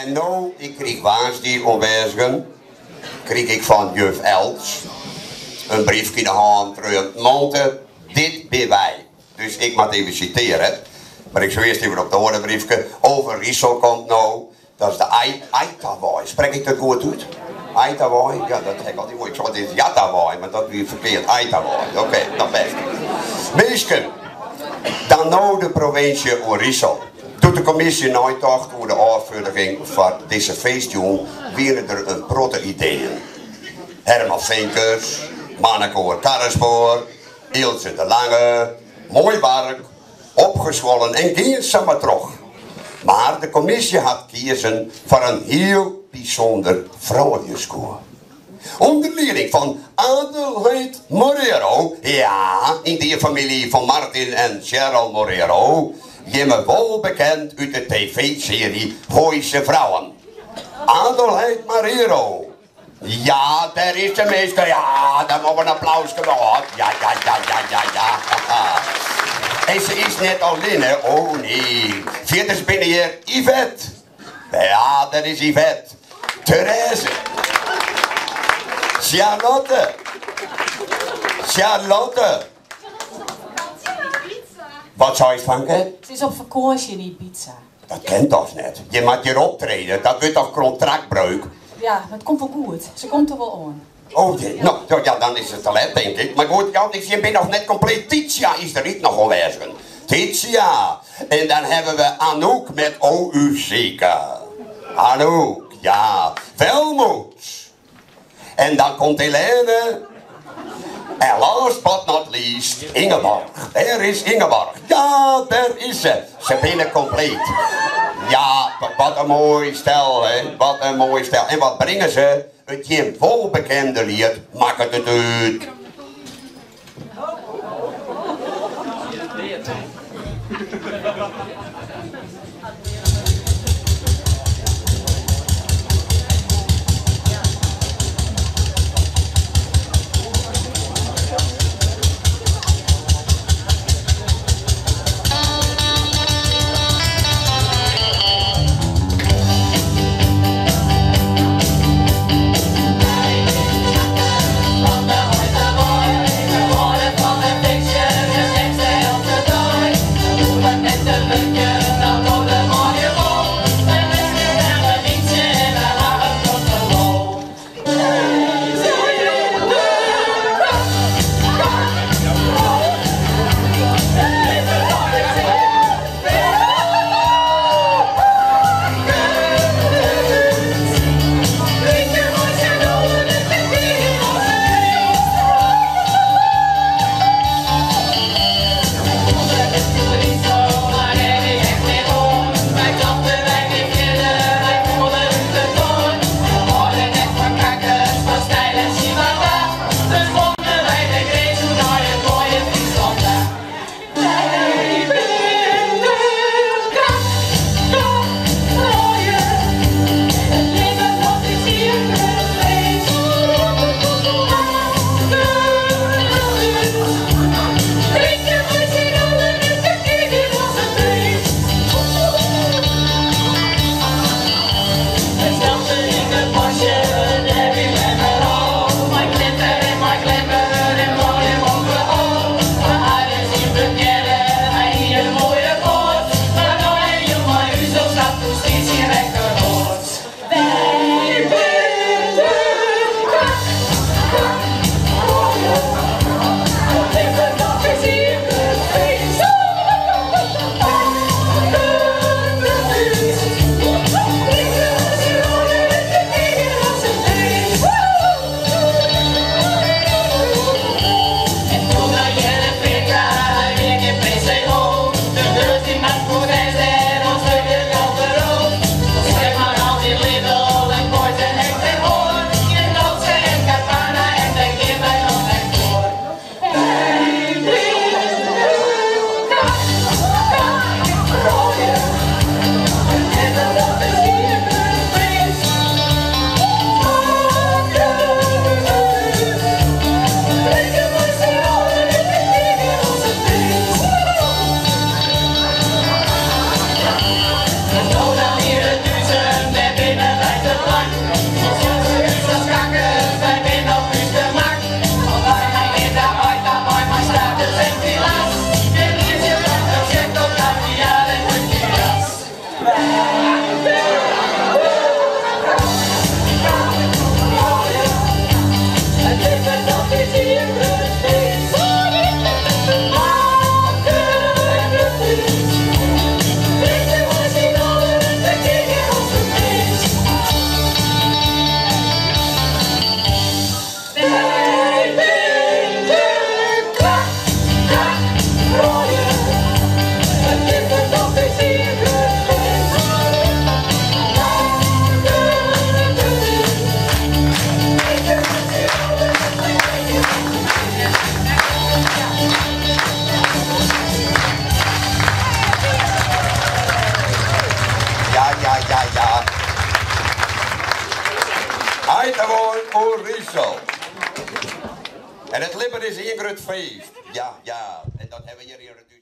En nou, ik kreeg waans die onwijzigen. Kreeg ik van juf Els een briefje in de hand terug. Monte, dit ben wij. Dus ik moet even citeren. Maar ik zou eerst even op de orde briefje. Over Riesel komt nou. Dat is de Aitawoy. Spreek ik dat goed uit? Aitawoy? Ja, dat heb ik altijd mooi. Ik zou het is Jatawoy, maar dat is weer verkeerd. Aitawoy. Oké, dat best. Meesken. Dan nou de provincie Riesel. Toen de commissie nagedacht over de uitvoering van deze feestjong, waren er een protte ideeën. Herman Vinkers, Mannekoor Karrespoor, Ilse de Lange, mooi werk, opgezwollen en geen samen terug. Maar de commissie had kiezen voor een heel bijzonder vrouwenjuskoor. Onder leiding van Adelheid Morero, ja, in die familie van Martin en Cheryl Morero, je me wel bekend uit de tv-serie Gooise Vrouwen. Adelheid Morero. Ja, daar is de meester. Ja, daar moet een applaus gehad. Ja. En ze is net alleen, hè? Oh nee. Verder binnen hier Yvette. Ja, dat is Yvette. Therese. Charlotte. Wat zou je van hè? Ze is op vakantie in Ibiza. Dat kent toch net. Je moet hier optreden. Dat wordt toch contractbreuk? Ja, het komt wel goed. Ze komt er wel aan. Oh jee, nou ja, dan is het te laat denk ik. Maar goed, ja, ik ben nog net compleet. Titia is er niet nog aanwezig. Titia. En dan hebben we Anouk met OUCK. Anouk, ja. Welmoed. En dan komt Helene. En last but not least, Ingeborg. Daar is Ingeborg. Ja, daar is ze. Ze binnen compleet. Ja, wat een mooi stel, hè. Wat een mooi stel. En wat brengen ze? Het je welbekende lied, maak het uit. Van de Hij gewoon Oerissel. En het Libben is een groot feest. Ja, ja. En dat hebben we hier in het